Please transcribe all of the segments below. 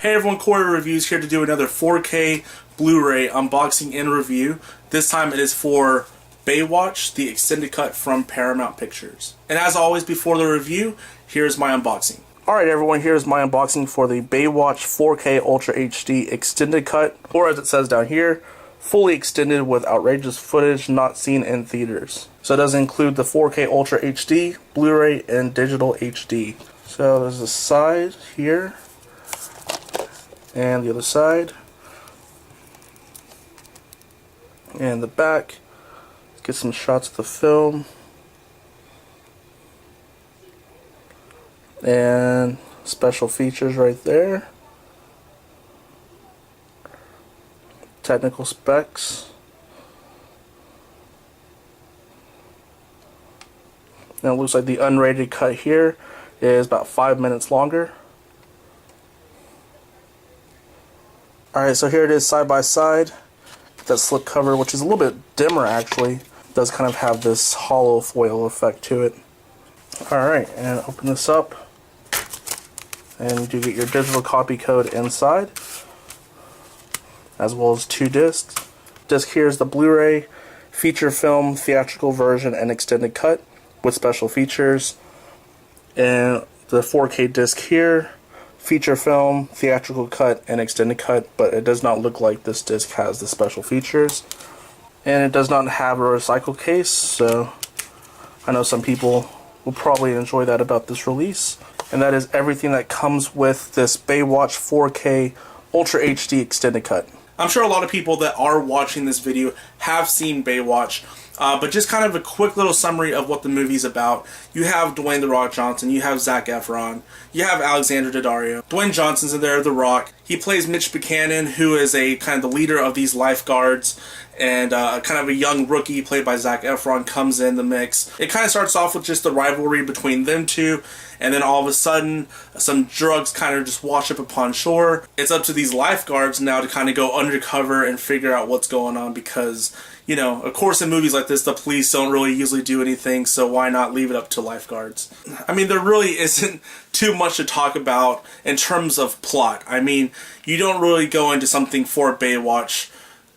Hey everyone, CoreyReviews here to do another 4K Blu-ray unboxing and review. This time it is for Baywatch, the extended cut from Paramount Pictures. And as always, before the review, here's my unboxing. Alright everyone, here's my unboxing for the Baywatch 4K Ultra HD extended cut, or as it says down here, fully extended with outrageous footage not seen in theaters. So it does include the 4K Ultra HD, Blu-ray, and digital HD. So there's the side here, and the other side, and the back. Let's get some shots of the film, and special features right there, technical specs, now it looks like the unrated cut here is about 5 minutes longer. Alright, so here it is side by side. That slip cover, which is a little bit dimmer actually, does kind of have this hollow foil effect to it. Alright, and open this up, and you do get your digital copy code inside, as well as 2 discs. Disc here is the Blu-ray, feature film, theatrical version, and extended cut with special features. And the 4K disc here, feature film, theatrical cut, and extended cut, but it does not look like this disc has the special features. And it does not have a recycle case, so I know some people will probably enjoy that about this release. And that is everything that comes with this Baywatch 4K Ultra HD extended cut. I'm sure a lot of people that are watching this video have seen Baywatch, but just kind of a quick little summary of what the movie's about. You have Dwayne "The Rock" Johnson, you have Zac Efron, you have Alexander Daddario. Dwayne Johnson's in there, The Rock. He plays Mitch Buchanan, who is a kind of the leader of these lifeguards, and kind of a young rookie played by Zac Efron comes in the mix. It kind of starts off with just the rivalry between them two, and then all of a sudden some drugs kind of just wash up upon shore. It's up to these lifeguards now to kind of go undercover and figure out what's going on, because, you know, of course in movies like this the police don't really usually do anything, so why not leave it up to lifeguards? I mean, there really isn't too much to talk about in terms of plot. I mean, you don't really go into something for Baywatch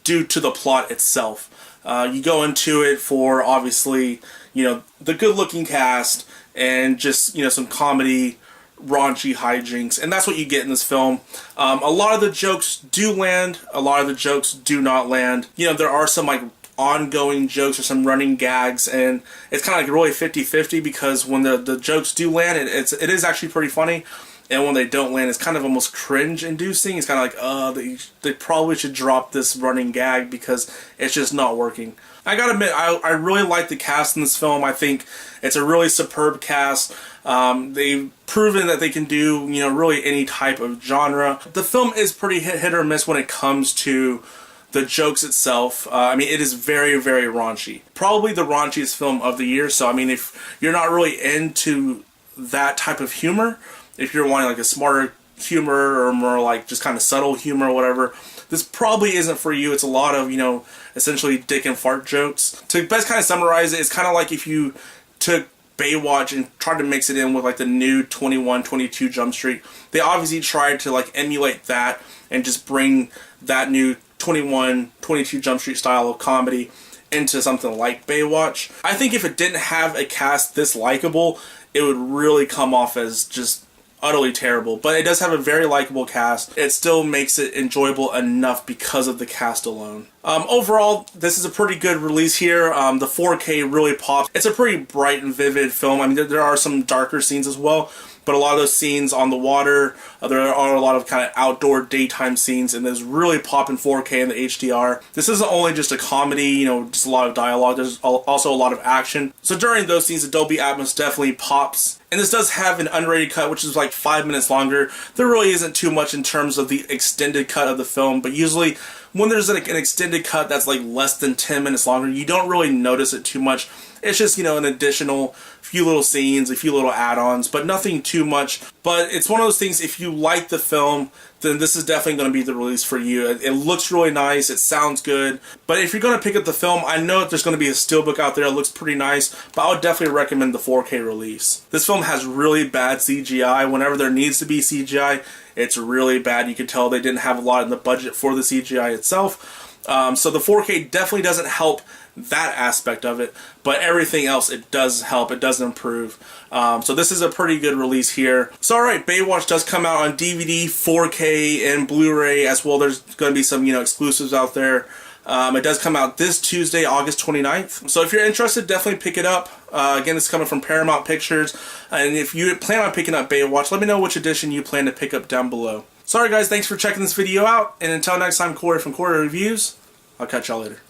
due to the plot itself. You go into it for, obviously, you know, the good-looking cast and just, you know, some comedy, raunchy hijinks, and that's what you get in this film. A lot of the jokes do land, a lot of the jokes do not land. You know, there are some like ongoing jokes or some running gags, and it's kind of like really 50-50, because when the jokes do land, it is actually pretty funny, and when they don't land, it's kind of almost cringe-inducing. It's kind of like, they probably should drop this running gag because it's just not working. I gotta admit, I really like the cast in this film. I think it's a really superb cast. They've proven that they can do, you know, really any type of genre. The film is pretty hit or miss when it comes to the jokes itself. I mean, it is very, very raunchy. Probably the raunchiest film of the year, so I mean, if you're not really into that type of humor, if you're wanting like a smarter humor or more like just kind of subtle humor or whatever, this probably isn't for you. It's a lot of, you know, essentially dick and fart jokes. To best kind of summarize it, it's kind of like if you took Baywatch and tried to mix it in with like the new 21, 22 Jump Street. They obviously tried to like emulate that and just bring that new 21, 22 Jump Street style of comedy into something like Baywatch. I think if it didn't have a cast this likable, it would really come off as just utterly terrible, but it does have a very likable cast. It still makes it enjoyable enough because of the cast alone. Overall, this is a pretty good release here. The 4K really pops. It's a pretty bright and vivid film. I mean, there are some darker scenes as well, but a lot of those scenes on the water, there are a lot of kind of outdoor daytime scenes, and there's really pop in 4K in the HDR. This isn't only just a comedy, you know, just a lot of dialogue, there's also a lot of action. So during those scenes, the Dolby Atmos definitely pops. And this does have an unrated cut, which is like 5 minutes longer. There really isn't too much in terms of the extended cut of the film, but usually when there's like an extended cut that's like less than 10 minutes longer, you don't really notice it too much. It's just, you know, an additional few little scenes, a few little add-ons, but nothing too much. But it's one of those things, if you like the film, then this is definitely going to be the release for you. It looks really nice, it sounds good, but if you're going to pick up the film, I know that there's going to be a steelbook out there that looks pretty nice, but I would definitely recommend the 4K release. This film has really bad CGI. Whenever there needs to be CGI, it's really bad. You can tell they didn't have a lot in the budget for the CGI itself. So the 4K definitely doesn't help that aspect of it, but everything else it does help, it does improve. So this is a pretty good release here. So alright, Baywatch does come out on DVD, 4K, and Blu-ray as well. There's going to be some, you know, exclusives out there. It does come out this Tuesday, August 29th. So if you're interested, definitely pick it up. Again, it's coming from Paramount Pictures. And if you plan on picking up Baywatch, let me know which edition you plan to pick up down below. Sorry guys, thanks for checking this video out. And until next time, Corey from Corey Reviews. I'll catch y'all later.